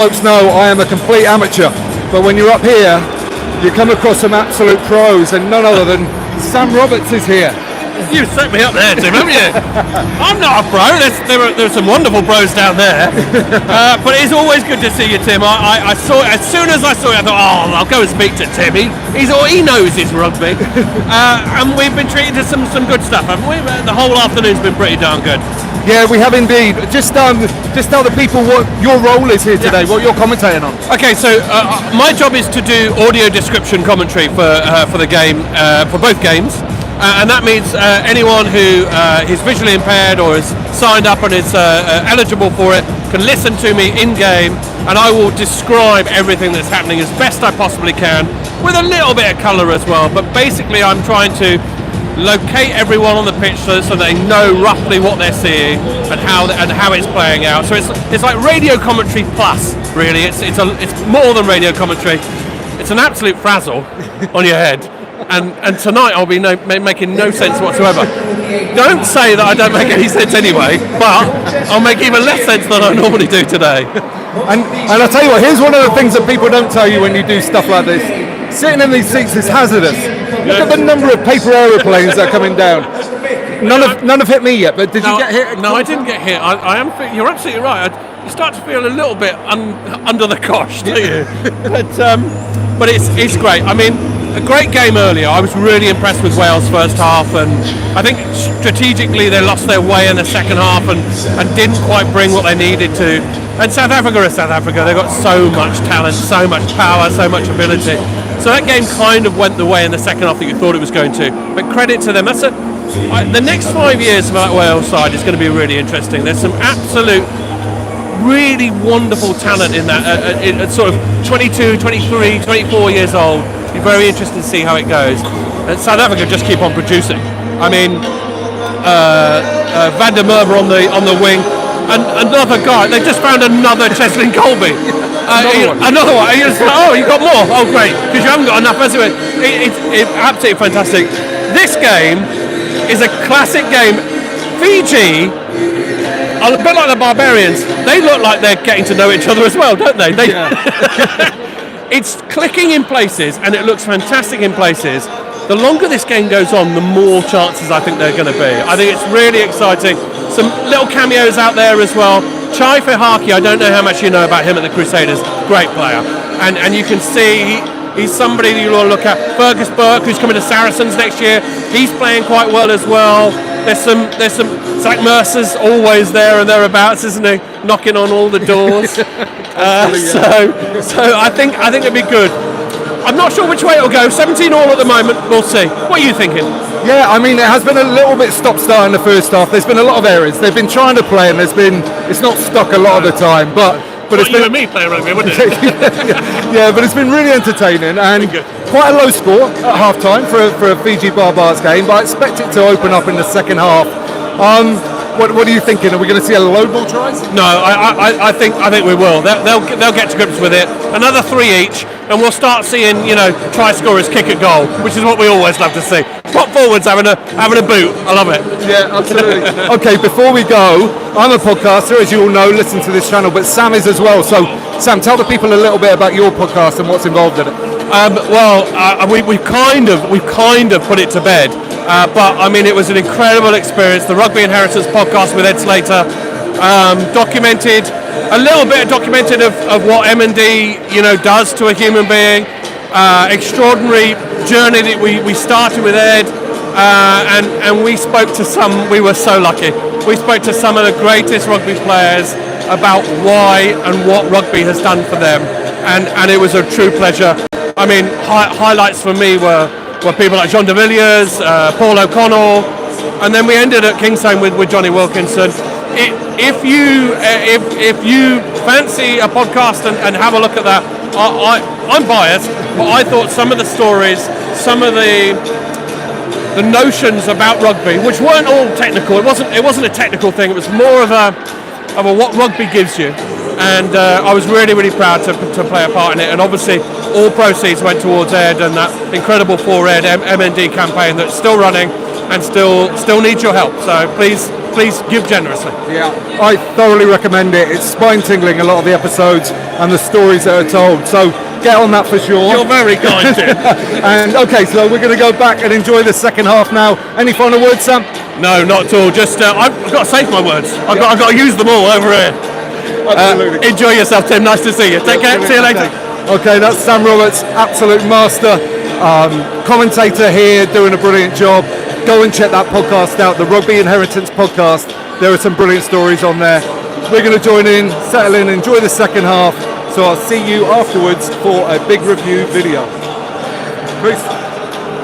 Folks know I am a complete amateur, but when you're up here, you come across some absolute pros, and none other than Sam Roberts is here. You set me up there, Tim, haven't you? I'm not a pro. There's some wonderful pros down there, but it's always good to see you, Tim. I saw it, as soon as I saw it, I thought, I'll go and speak to Tim. He knows his rugby, and we've been treated to some good stuff, haven't we? The whole afternoon's been pretty darn good. Yeah, we have indeed. Just tell the people what your role is here today, what you're commentating on. Okay, so my job is to do audio description commentary for the game, for both games. And that means anyone who is visually impaired or is signed up and is eligible for it can listen to me in-game, and I will describe everything that's happening as best I possibly can, with a little bit of colour as well. But basically I'm trying to locate everyone on the pitch so they know roughly what they're seeing and how it's playing out. So it's like radio commentary plus, really. It's more than radio commentary. It's an absolute frazzle on your head. And tonight I'll be making no sense whatsoever. Don't say that I don't make any sense anyway, but I'll make even less sense than I normally do today. And I'll tell you what, here's one of the things that people don't tell you when you do stuff like this. Sitting in these seats is hazardous. Look at the number of paper aeroplanes that are coming down. None have hit me yet, but did you get hit? No, I didn't get hit. You're absolutely right. You start to feel a little bit under the cosh, don't you? But it's great. I mean, a great game earlier. I was really impressed with Wales' first half, and I think strategically they lost their way in the second half and didn't quite bring what they needed to. And South Africa is South Africa. They've got so much talent, so much power, so much ability. So that game kind of went the way in the second half that you thought it was going to. But credit to them. The next 5 years for that Wales side is going to be really interesting. There's some absolute, really wonderful talent in that, at sort of 22, 23, 24 years old. Be very interesting to see how it goes. And South Africa just keep on producing. I mean, Van der Merwe on the wing, and another guy. They just found another Cheslin Colby. Another one. You got more. Oh, great! Because you haven't got enough. It's absolutely fantastic. This game is a classic game. Fiji, a bit like the Barbarians, they look like they're getting to know each other as well, don't they? It's clicking in places, and it looks fantastic in places. The longer this game goes on, the more chances I think they're going to be. I think it's really exciting. Some little cameos out there as well. Chai Fehaki, I don't know how much you know about him at the Crusaders. Great player. And you can see he's somebody that you'll all look at. Fergus Burke, who's coming to Saracens next year, he's playing quite well as well. There's some Zach Mercer's always there and thereabouts, isn't he? Knocking on all the doors. So I think it'd be good. I'm not sure which way it'll go. 17 all at the moment. We'll see. What are you thinking? Yeah, I mean, it has been a little bit stop-start in the first half. There's been a lot of errors. They've been trying to play, and it's not stuck a lot of the time. But it's you and me playing rugby, wouldn't it? yeah, but it's been really entertaining, and quite a low score at half-time for a Fiji Barbarians game. But I expect it to open up in the second half. What are you thinking? Are we going to see a load more tries? No, I think we will. They'll get to grips with it. Another 3 each, and we'll start seeing try scorers kick at goal, which is what we always love to see. Prop forwards having a boot. I love it. Yeah, absolutely. Okay, before we go, I'm a podcaster, as you all know, listen to this channel, but Sam is as well. So, Sam, tell the people a little bit about your podcast and what's involved in it. We've kind of put it to bed. But I mean, it was an incredible experience. The Rugby Inheritance podcast with Ed Slater documented of what M&D does to a human being. Extraordinary journey that we started with Ed, and we spoke to some. We were so lucky. We spoke to some of the greatest rugby players about why and what rugby has done for them, and it was a true pleasure. I mean, highlights for me were people like John de Villiers, Paul O'Connell, and then we ended at Kingsholm with Johnny Wilkinson. If you fancy a podcast and have a look at that, I'm biased, but I thought some of the stories, some of the notions about rugby, which weren't all technical. It wasn't a technical thing. It was more of a what rugby gives you. And I was really, really proud to play a part in it. And obviously, all proceeds went towards Ed and that incredible For Ed MND campaign that's still running and still needs your help. So please please give generously. Yeah, I thoroughly recommend it. It's spine-tingling, a lot of the episodes and the stories that are told. So get on that for sure. You're very kind, Tim. And okay, so we're going to go back and enjoy the second half now. Any final words, Sam? No, not at all. Just I've got to save my words. I've got to use them all over here. Absolutely. Enjoy yourself, Tim. Nice to see you. Take care. See you later. Okay, that's Sam Roberts, absolute master commentator here, doing a brilliant job. Go and check that podcast out, the Rugby Inheritance podcast. There are some brilliant stories on there. We're going to join in, settle in, enjoy the second half. So I'll see you afterwards for a big review video. Peace.